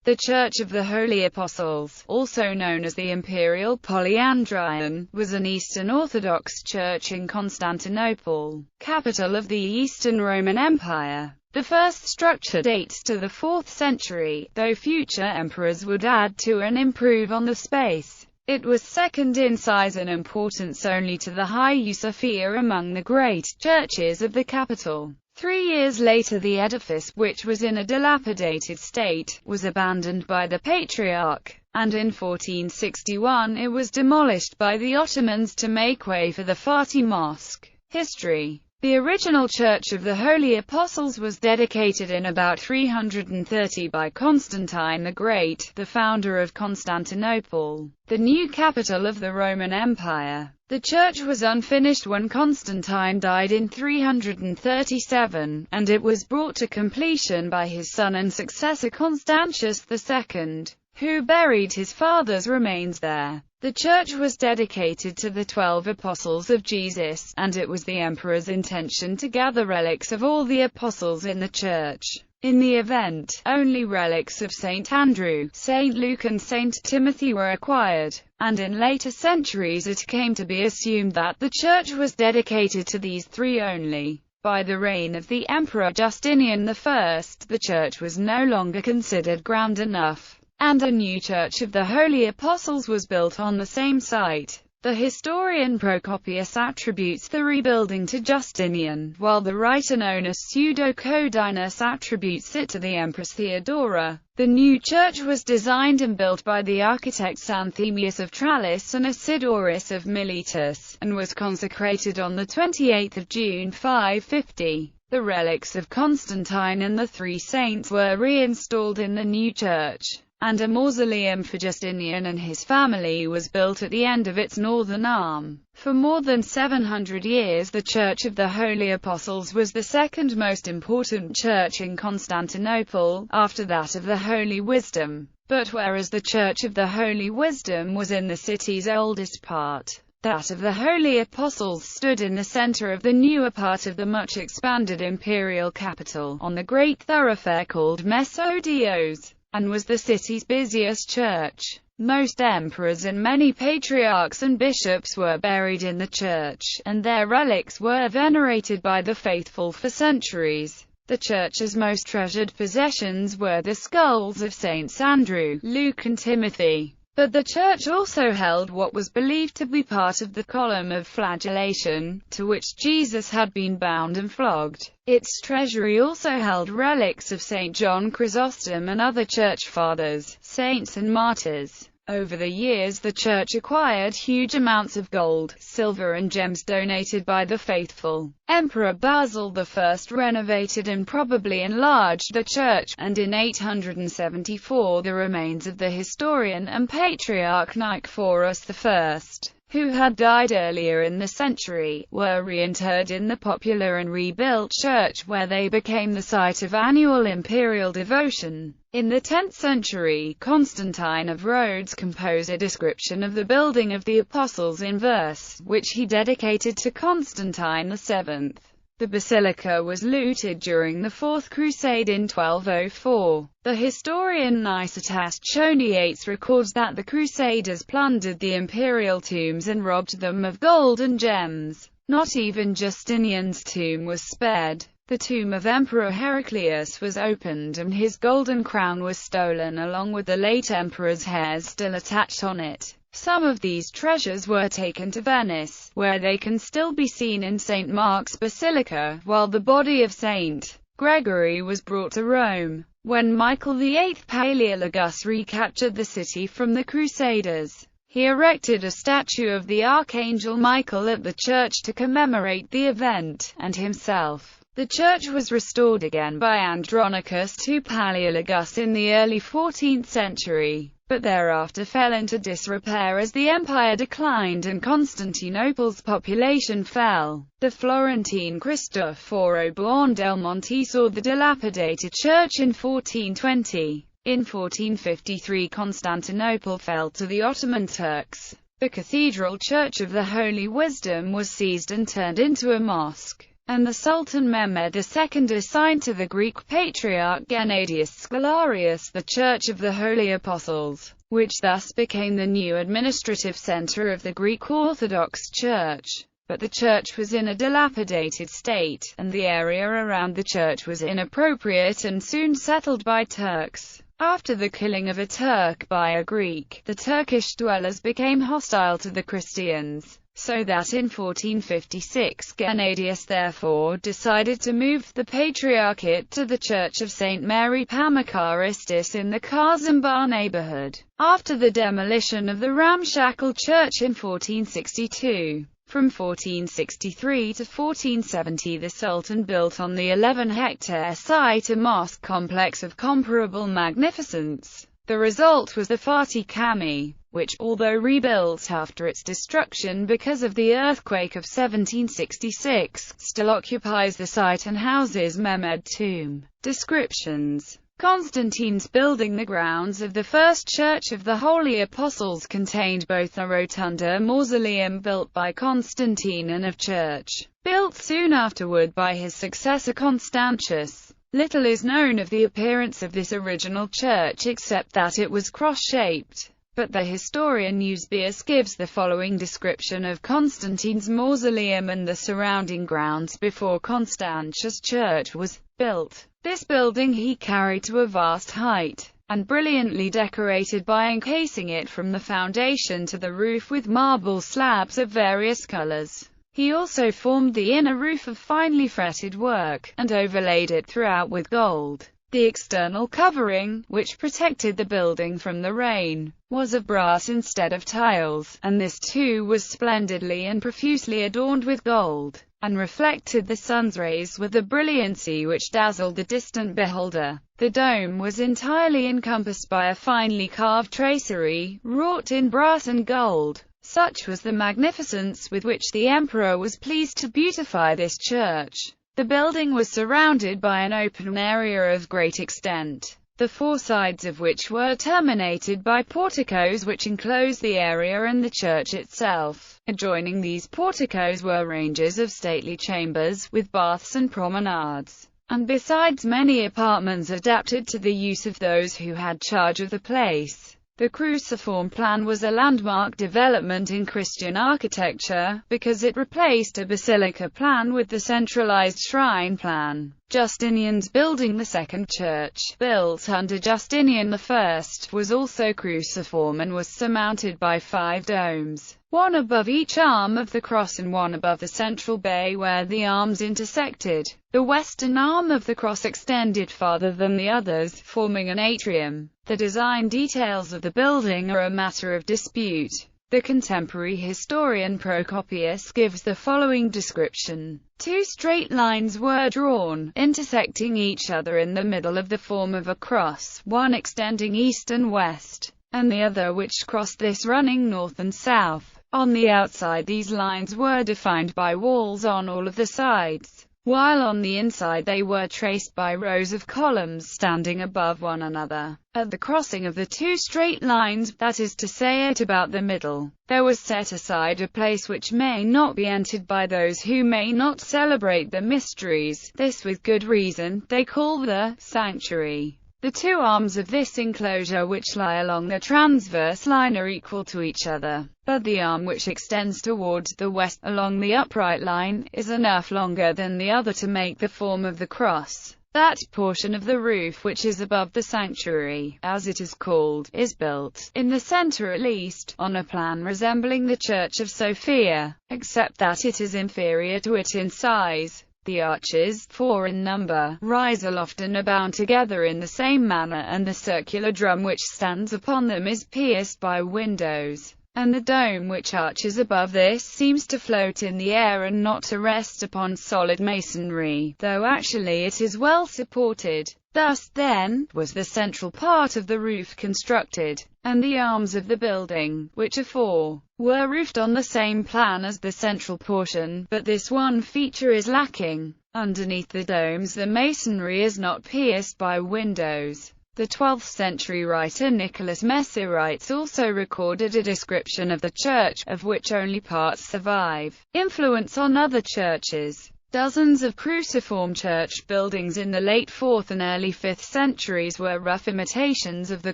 The Church of the Holy Apostles, also known as the Imperial Polyandrion, was an Eastern Orthodox church in Constantinople, capital of the Eastern Roman Empire. The first structure dates to the 4th century, though future emperors would add to and improve on the space. It was second in size and importance only to the Hagia Sophia among the great churches of the capital. 3 years later the edifice, which was in a dilapidated state, was abandoned by the Patriarch, and in 1461 it was demolished by the Ottomans to make way for the Fatih Mosque. History. The original Church of the Holy Apostles was dedicated in about 330 by Constantine the Great, the founder of Constantinople, the new capital of the Roman Empire. The church was unfinished when Constantine died in 337, and it was brought to completion by his son and successor Constantius II, who buried his father's remains there. The church was dedicated to the 12 apostles of Jesus, and it was the emperor's intention to gather relics of all the apostles in the church. In the event, only relics of St. Andrew, St. Luke and St. Timothy were acquired, and in later centuries it came to be assumed that the church was dedicated to these three only. By the reign of the Emperor Justinian I, the church was no longer considered grand enough, and a new Church of the Holy Apostles was built on the same site. The historian Procopius attributes the rebuilding to Justinian, while the writer known as Pseudo-Codinus attributes it to the Empress Theodora. The new church was designed and built by the architects Anthemius of Tralles and Isidorus of Miletus, and was consecrated on 28 June 550. The relics of Constantine and the three saints were reinstalled in the new church, and a mausoleum for Justinian and his family was built at the end of its northern arm. For more than 700 years the Church of the Holy Apostles was the second most important church in Constantinople, after that of the Holy Wisdom. But whereas the Church of the Holy Wisdom was in the city's oldest part, that of the Holy Apostles stood in the center of the newer part of the much expanded imperial capital, on the great thoroughfare called Mesodios, and was the city's busiest church. Most emperors and many patriarchs and bishops were buried in the church, and their relics were venerated by the faithful for centuries. The church's most treasured possessions were the skulls of Saints Andrew, Luke and Timothy. But the church also held what was believed to be part of the column of flagellation, to which Jesus had been bound and flogged. Its treasury also held relics of St. John Chrysostom and other church fathers, saints and martyrs. Over the years the church acquired huge amounts of gold, silver and gems donated by the faithful. Emperor Basil I renovated and probably enlarged the church, and in 874 the remains of the historian and patriarch Nicephorus I, who had died earlier in the century, were reinterred in the popular and rebuilt church, where they became the site of annual imperial devotion. In the 10th century, Constantine of Rhodes composed a description of the building of the apostles in verse, which he dedicated to Constantine VII. The basilica was looted during the Fourth Crusade in 1204. The historian Nicetas Choniates records that the Crusaders plundered the imperial tombs and robbed them of gold and gems. Not even Justinian's tomb was spared. The tomb of Emperor Heraclius was opened and his golden crown was stolen, along with the late emperor's hairs still attached on it. Some of these treasures were taken to Venice, where they can still be seen in St. Mark's Basilica, while the body of St. Gregory was brought to Rome. When Michael VIII Palaeologus recaptured the city from the Crusaders, he erected a statue of the Archangel Michael at the church to commemorate the event, and himself. The church was restored again by Andronicus II Palaeologus in the early 14th century, but thereafter fell into disrepair as the empire declined and Constantinople's population fell. The Florentine Cristoforo Buondelmonte saw the dilapidated church in 1420. In 1453 Constantinople fell to the Ottoman Turks. The Cathedral Church of the Holy Wisdom was seized and turned into a mosque. and the Sultan Mehmed II assigned to the Greek Patriarch Gennadius Scholarius the Church of the Holy Apostles, which thus became the new administrative center of the Greek Orthodox Church. But the church was in a dilapidated state, and the area around the church was inappropriate and soon settled by Turks. After the killing of a Turk by a Greek, the Turkish dwellers became hostile to the Christians, so that in 1456 Gennadius therefore decided to move the Patriarchate to the Church of St. Mary Pamakaristis in the Kazımbar neighborhood. After the demolition of the ramshackle church in 1462, from 1463 to 1470 the Sultan built on the 11-hectare site a mosque complex of comparable magnificence. The result was the Fatih Cami, which, although rebuilt after its destruction because of the earthquake of 1766, still occupies the site and houses Mehmed tomb. Descriptions: Constantine's building. The grounds of the first Church of the Holy Apostles contained both a rotunda mausoleum built by Constantine and a church, built soon afterward by his successor Constantius. Little is known of the appearance of this original church except that it was cross-shaped, but the historian Eusebius gives the following description of Constantine's mausoleum and the surrounding grounds before Constantius' church was built. This building he carried to a vast height, and brilliantly decorated by encasing it from the foundation to the roof with marble slabs of various colors. He also formed the inner roof of finely fretted work, and overlaid it throughout with gold. The external covering, which protected the building from the rain, was of brass instead of tiles, and this too was splendidly and profusely adorned with gold, and reflected the sun's rays with a brilliancy which dazzled the distant beholder. The dome was entirely encompassed by a finely carved tracery, wrought in brass and gold. Such was the magnificence with which the emperor was pleased to beautify this church. The building was surrounded by an open area of great extent, the four sides of which were terminated by porticos which enclosed the area and the church itself. Adjoining these porticos were ranges of stately chambers, with baths and promenades, and besides many apartments adapted to the use of those who had charge of the place. The cruciform plan was a landmark development in Christian architecture, because it replaced a basilica plan with the centralized shrine plan. Justinian's building, the second church, built under Justinian I, was also cruciform and was surmounted by 5 domes, one above each arm of the cross and one above the central bay where the arms intersected. The western arm of the cross extended farther than the others, forming an atrium. The design details of the building are a matter of dispute. The contemporary historian Procopius gives the following description. 2 straight lines were drawn, intersecting each other in the middle of the form of a cross, one extending east and west, and the other which crossed this running north and south. On the outside these lines were defined by walls on all of the sides, while on the inside they were traced by rows of columns standing above one another. At the crossing of the 2 straight lines, that is to say at about the middle, there was set aside a place which may not be entered by those who may not celebrate the mysteries. This with good reason they call the sanctuary. The 2 arms of this enclosure which lie along the transverse line are equal to each other, but the arm which extends towards the west, along the upright line, is enough longer than the other to make the form of the cross. That portion of the roof which is above the sanctuary, as it is called, is built, in the center at least, on a plan resembling the Church of Sophia, except that it is inferior to it in size. The arches, 4 in number, rise aloft and are bound together in the same manner, and the circular drum which stands upon them is pierced by windows, and the dome which arches above this seems to float in the air and not to rest upon solid masonry, though actually it is well supported. Thus, then, was the central part of the roof constructed, and the arms of the building, which are 4, were roofed on the same plan as the central portion, but this one feature is lacking. Underneath the domes the masonry is not pierced by windows. The 12th century writer Nicholas Messerites also recorded a description of the church, of which only parts survive. Influence on other churches. Dozens of cruciform church buildings in the late 4th and early 5th centuries were rough imitations of the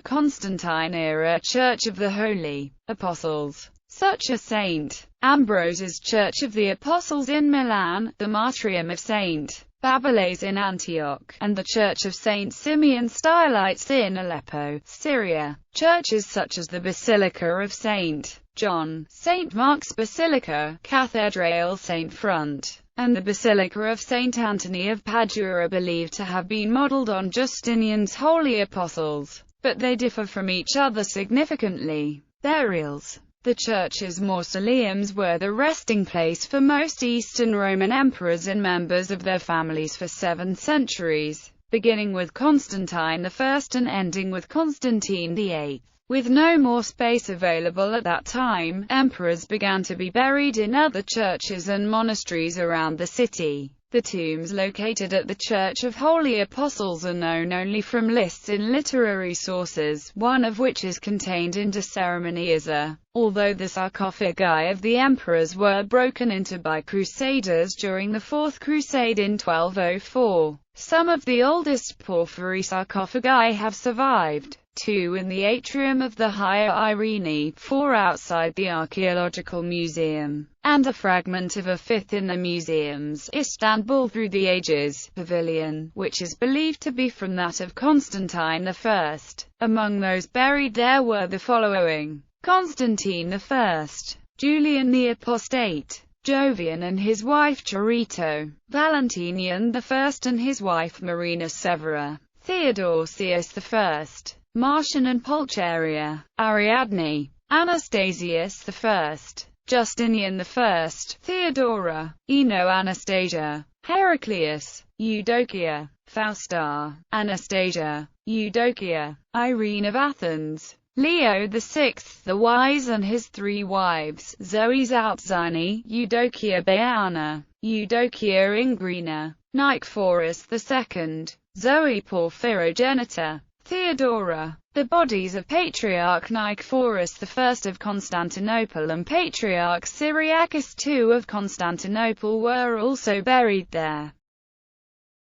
Constantine-era Church of the Holy Apostles, such as St. Ambrose's Church of the Apostles in Milan, the Martyrium of St. Babylas in Antioch, and the Church of St. Simeon Stylites in Aleppo, Syria. Churches such as the Basilica of St. John, St. Mark's Basilica, Cathedral St. Front, and the Basilica of St. Anthony of Padua are believed to have been modelled on Justinian's holy apostles, but they differ from each other significantly. Burials. The church's mausoleums were the resting place for most Eastern Roman emperors and members of their families for 7 centuries, beginning with Constantine I and ending with Constantine VIII. With no more space available at that time, emperors began to be buried in other churches and monasteries around the city. The tombs located at the Church of Holy Apostles are known only from lists in literary sources, one of which is contained in De Ceremonia. Although the sarcophagi of the emperors were broken into by crusaders during the Fourth Crusade in 1204, some of the oldest porphyry sarcophagi have survived. 2 in the atrium of the Hagia Irene, 4 outside the Archaeological Museum, and a fragment of a 5th in the museum's Istanbul Through the Ages pavilion, which is believed to be from that of Constantine I. Among those buried there were the following: Constantine I, Julian the Apostate, Jovian and his wife Charito, Valentinian I and his wife Marina Severa, Theodosius I, Marcian and Pulcheria, Ariadne, Anastasius I, Justinian I, Theodora, Eno Anastasia, Heraclius, Eudokia, Fausta, Anastasia, Eudokia, Irene of Athens, Leo VI the Wise and his 3 wives, Zoe Zaltzani, Eudokia Baiana, Eudokia Ingrina, Nicephorus II, Zoe Porphyrogenita, Theodora. The bodies of Patriarch Nicephorus I of Constantinople and Patriarch Cyriacus II of Constantinople were also buried there.